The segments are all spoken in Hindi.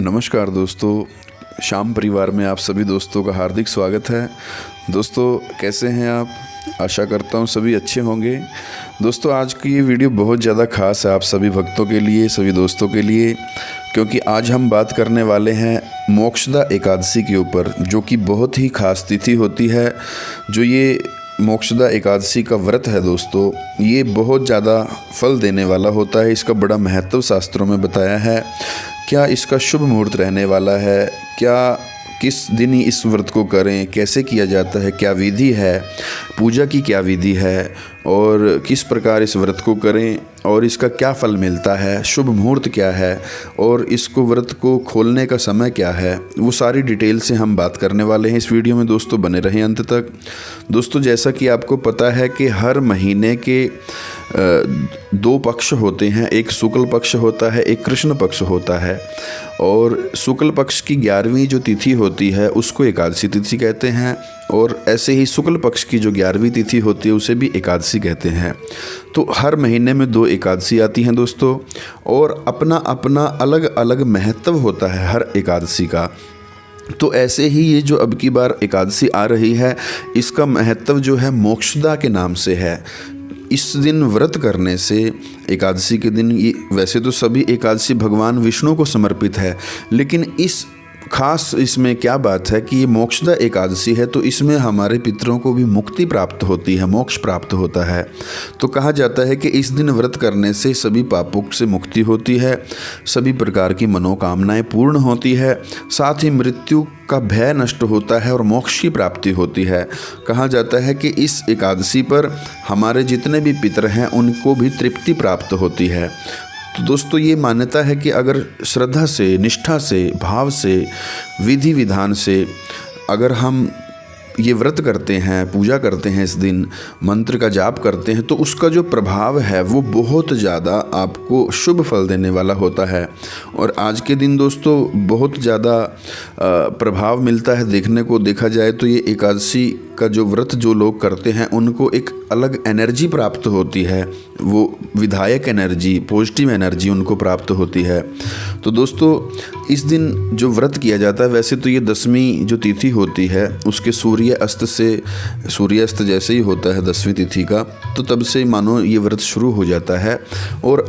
नमस्कार दोस्तों, शाम परिवार में आप सभी दोस्तों का हार्दिक स्वागत है। दोस्तों कैसे हैं आप? आशा करता हूं सभी अच्छे होंगे। दोस्तों आज की ये वीडियो बहुत ज़्यादा ख़ास है आप सभी भक्तों के लिए, सभी दोस्तों के लिए, क्योंकि आज हम बात करने वाले हैं मोक्षदा एकादशी के ऊपर, जो कि बहुत ही ख़ास तिथि होती है। जो ये मोक्षदा एकादशी का व्रत है दोस्तों, ये बहुत ज़्यादा फल देने वाला होता है। इसका बड़ा महत्व शास्त्रों में बताया है। क्या इसका शुभ मुहूर्त रहने वाला है? क्या किस दिन ही इस व्रत को करें? कैसे किया जाता है? क्या विधि है? पूजा की क्या विधि है? और किस प्रकार इस व्रत को करें और इसका क्या फल मिलता है? शुभ मुहूर्त क्या है? और इसको व्रत को खोलने का समय क्या है? वो सारी डिटेल से हम बात करने वाले हैं इस वीडियो में। दोस्तों बने रहें अंत तक। दोस्तों जैसा कि आपको पता है कि हर महीने के दो पक्ष होते हैं, एक शुक्ल पक्ष होता है, एक कृष्ण पक्ष होता है। और शुक्ल पक्ष की 11वीं जो तिथि होती है उसको एकादशी तिथि कहते हैं, और ऐसे ही शुक्ल पक्ष की जो 11वीं तिथि होती है उसे भी एकादशी कहते हैं। तो हर महीने में दो एकादशी आती हैं दोस्तों, और अपना अपना अलग अलग महत्व होता है हर एकादशी का। तो ऐसे ही ये जो अब की बार एकादशी आ रही है, इसका महत्व जो है मोक्षदा के नाम से है। इस दिन व्रत करने से, एकादशी के दिन, ये वैसे तो सभी एकादशी भगवान विष्णु को समर्पित है, लेकिन इस खास इसमें क्या बात है कि ये मोक्षदा एकादशी है, तो इसमें हमारे पितरों को भी मुक्ति प्राप्त होती है, मोक्ष प्राप्त होता है। तो कहा जाता है कि इस दिन व्रत करने से सभी पापों से मुक्ति होती है, सभी प्रकार की मनोकामनाएं पूर्ण होती है, साथ ही मृत्यु का भय नष्ट होता है और मोक्ष की प्राप्ति होती है। कहा जाता है कि इस एकादशी पर हमारे जितने भी पितर हैं उनको भी तृप्ति प्राप्त होती है। तो दोस्तों ये मान्यता है कि अगर श्रद्धा से, निष्ठा से, भाव से, विधि विधान से अगर हम ये व्रत करते हैं, पूजा करते हैं, इस दिन मंत्र का जाप करते हैं, तो उसका जो प्रभाव है वो बहुत ज़्यादा आपको शुभ फल देने वाला होता है। और आज के दिन दोस्तों बहुत ज़्यादा प्रभाव मिलता है देखने को। देखा जाए तो ये एकादशी का जो व्रत जो लोग करते हैं उनको एक अलग एनर्जी प्राप्त होती है, वो विधायक एनर्जी, पॉजिटिव एनर्जी उनको प्राप्त होती है। तो दोस्तों इस दिन जो व्रत किया जाता है, वैसे तो ये 10वीं जो तिथि होती है उसके सूर्यास्त जैसे ही होता है 10वीं तिथि का, तो तब से मानो ये व्रत शुरू हो जाता है। और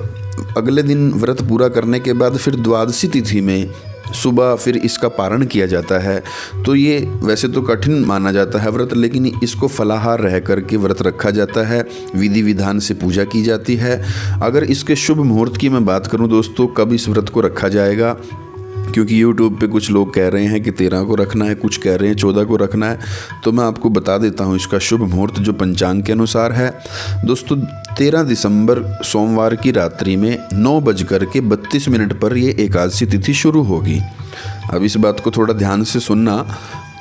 अगले दिन व्रत पूरा करने के बाद फिर द्वादशी तिथि में सुबह फिर इसका पारण किया जाता है। तो ये वैसे तो कठिन माना जाता है व्रत, लेकिन इसको फलाहार रह करके व्रत रखा जाता है, विधि विधान से पूजा की जाती है। अगर इसके शुभ मुहूर्त की मैं बात करूं दोस्तों, कब इस व्रत को रखा जाएगा, क्योंकि YouTube पे कुछ लोग कह रहे हैं कि 13 को रखना है, कुछ कह रहे हैं 14 को रखना है, तो मैं आपको बता देता हूँ इसका शुभ मुहूर्त जो पंचांग के अनुसार है। दोस्तों 13 दिसंबर सोमवार की रात्रि में 9:32 पर ये एकादशी तिथि शुरू होगी। अब इस बात को थोड़ा ध्यान से सुनना।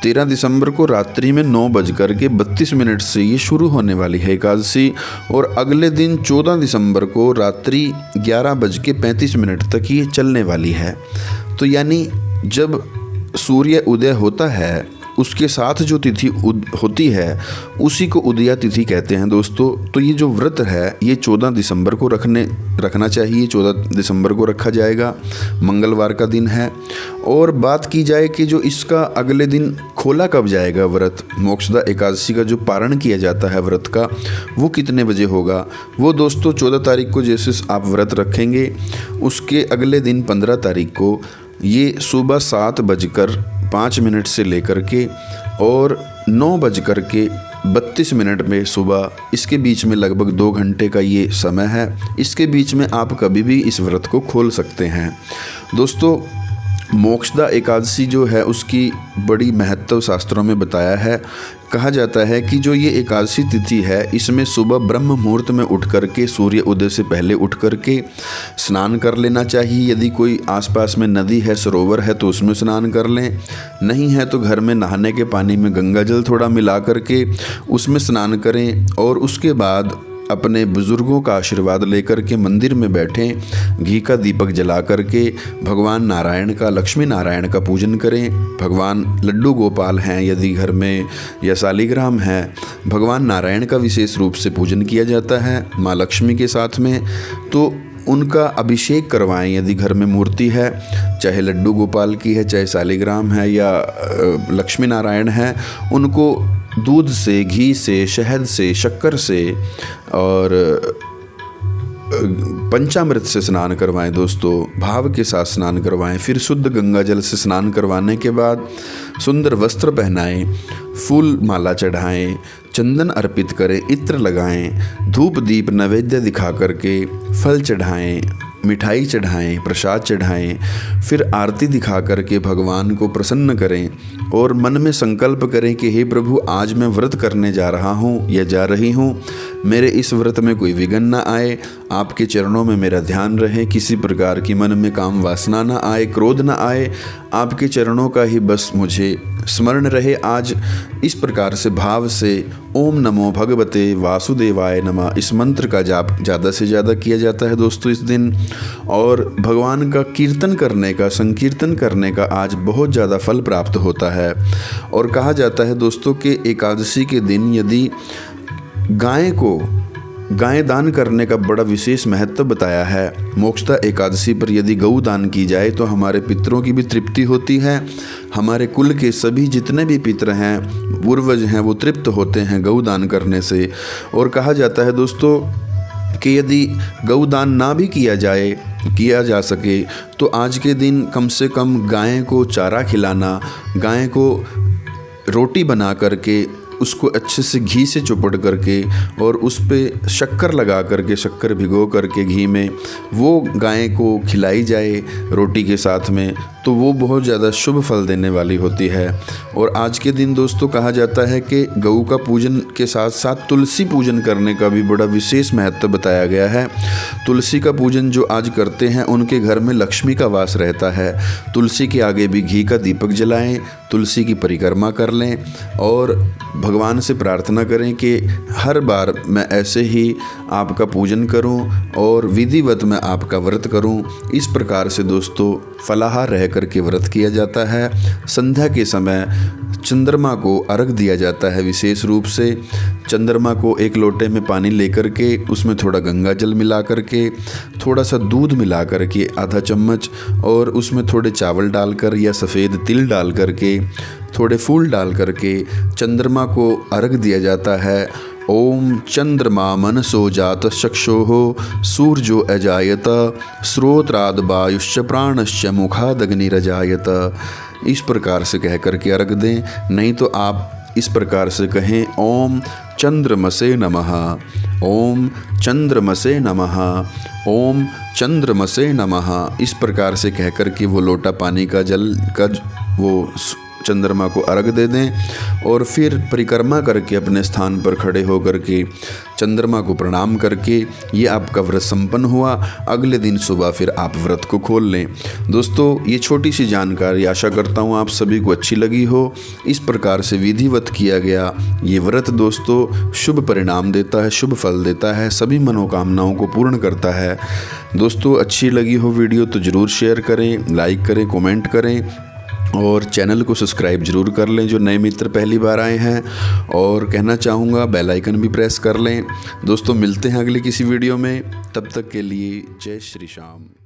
13 दिसंबर को रात्रि में 9:32 से ये शुरू होने वाली है एकादशी, और अगले दिन 14 दिसंबर को रात्रि 11:35 तक ये चलने वाली है। तो यानी जब सूर्य उदय होता है उसके साथ जो तिथि होती है उसी को उदया तिथि कहते हैं दोस्तों। तो ये जो व्रत है ये 14 दिसंबर को रखना चाहिए, 14 दिसंबर को रखा जाएगा, मंगलवार का दिन है। और बात की जाए कि जो इसका अगले दिन खोला कब जाएगा व्रत, मोक्षदा एकादशी का जो पारण किया जाता है व्रत का, वो कितने बजे होगा, वो दोस्तों 14 तारीख को जैसे आप व्रत रखेंगे उसके अगले दिन 15 तारीख को ये सुबह 7:05 से लेकर के और 9:32 में सुबह, इसके बीच में लगभग 2 घंटे का ये समय है। इसके बीच में आप कभी भी इस व्रत को खोल सकते हैं। दोस्तों मोक्षदा एकादशी जो है उसकी बड़ी महत्व शास्त्रों में बताया है। कहा जाता है कि जो ये एकादशी तिथि है इसमें सुबह ब्रह्म मुहूर्त में उठ करके, सूर्य उदय से पहले उठ करके स्नान कर लेना चाहिए। यदि कोई आसपास में नदी है, सरोवर है, तो उसमें स्नान कर लें। नहीं है तो घर में नहाने के पानी में गंगा जल थोड़ा मिला करके उसमें स्नान करें, और उसके बाद अपने बुज़ुर्गों का आशीर्वाद लेकर के मंदिर में बैठें, घी का दीपक जला करके भगवान नारायण का, लक्ष्मी नारायण का पूजन करें। भगवान लड्डू गोपाल हैं यदि घर में, या शालिग्राम है, भगवान नारायण का विशेष रूप से पूजन किया जाता है माँ लक्ष्मी के साथ में। तो उनका अभिषेक करवाएं। यदि घर में मूर्ति है, चाहे लड्डू गोपाल की है, चाहे शालिग्राम है या लक्ष्मी नारायण है, उनको दूध से, घी से, शहद से, शक्कर से और पंचामृत से स्नान करवाएं दोस्तों। भाव के साथ स्नान करवाएं। फिर शुद्ध गंगा जल से स्नान करवाने के बाद सुंदर वस्त्र पहनाएं, फूल माला चढ़ाएं, चंदन अर्पित करें, इत्र लगाएं, धूप दीप नैवेद्य दिखा करके फल चढ़ाएं, मिठाई चढ़ाएं, प्रसाद चढ़ाएं। फिर आरती दिखा करके भगवान को प्रसन्न करें और मन में संकल्प करें कि हे प्रभु, आज मैं व्रत करने जा रहा हूँ या जा रही हूँ, मेरे इस व्रत में कोई विघ्न ना आए, आपके चरणों में मेरा ध्यान रहे, किसी प्रकार की मन में काम वासना ना आए, क्रोध ना आए, आपके चरणों का ही बस मुझे स्मरण रहे। आज इस प्रकार से भाव से ओम नमो भगवते वासुदेवाय नमः इस मंत्र का जाप ज़्यादा से ज़्यादा किया जाता है दोस्तों इस दिन। और भगवान का कीर्तन करने का, संकीर्तन करने का आज बहुत ज़्यादा फल प्राप्त होता है। और कहा जाता है दोस्तों कि एकादशी के दिन यदि गाय दान करने का बड़ा विशेष महत्व बताया है। मोक्षदा एकादशी पर यदि गौ दान की जाए तो हमारे पितरों की भी तृप्ति होती है, हमारे कुल के सभी जितने भी पितर हैं, पूर्वज हैं, वो तृप्त होते हैं गौ दान करने से। और कहा जाता है दोस्तों कि यदि गौ दान ना भी किया जा सके तो आज के दिन कम से कम गाय को चारा खिलाना, गाय को रोटी बना करके उसको अच्छे से घी से चुपड़ करके और उस पे शक्कर लगा करके, शक्कर भिगो करके घी में वो गाय को खिलाई जाए रोटी के साथ में, तो वो बहुत ज़्यादा शुभ फल देने वाली होती है। और आज के दिन दोस्तों कहा जाता है कि गऊ का पूजन के साथ साथ तुलसी पूजन करने का भी बड़ा विशेष महत्व बताया गया है। तुलसी का पूजन जो आज करते हैं उनके घर में लक्ष्मी का वास रहता है। तुलसी के आगे भी घी का दीपक जलाएं, तुलसी की परिक्रमा कर लें और भगवान से प्रार्थना करें कि हर बार मैं ऐसे ही आपका पूजन करूं और विधिवत मैं आपका व्रत करूं। इस प्रकार से दोस्तों फलाहार रह करके व्रत किया जाता है। संध्या के समय चंद्रमा को अर्घ दिया जाता है। विशेष रूप से चंद्रमा को एक लोटे में पानी लेकर के उसमें थोड़ा गंगा जल मिला करके, थोड़ा सा दूध मिला करके आधा चम्मच, और उसमें थोड़े चावल डालकर या सफ़ेद तिल डाल करके, थोड़े फूल डाल करके चंद्रमा को अर्घ दिया जाता है। ओम चंद्रमा मनसो जात चक्षोः सूर्यो अजायत स्रोत्राद वायुश्च प्राणश्च मुखादग्निरजायत। इस प्रकार से कह करके अर्घ दें। नहीं तो आप इस प्रकार से कहें ओम चंद्रमसे नमः, ओम चंद्रमसे नमः, ओम चंद्रमसे नमः। इस प्रकार से कह करके वो लोटा पानी का जल का वो चंद्रमा को अर्घ दे दें और फिर परिक्रमा करके अपने स्थान पर खड़े होकर के चंद्रमा को प्रणाम करके ये आपका व्रत संपन्न हुआ। अगले दिन सुबह फिर आप व्रत को खोल लें। दोस्तों ये छोटी सी जानकारी आशा करता हूँ आप सभी को अच्छी लगी हो। इस प्रकार से विधिवत किया गया ये व्रत दोस्तों शुभ परिणाम देता है, शुभ फल देता है, सभी मनोकामनाओं को पूर्ण करता है। दोस्तों अच्छी लगी हो वीडियो तो ज़रूर शेयर करें, लाइक करें, कमेंट करें और चैनल को सब्सक्राइब जरूर कर लें जो नए मित्र पहली बार आए हैं। और कहना चाहूँगा बेल आइकन भी प्रेस कर लें। दोस्तों मिलते हैं अगले किसी वीडियो में, तब तक के लिए जय श्री श्याम।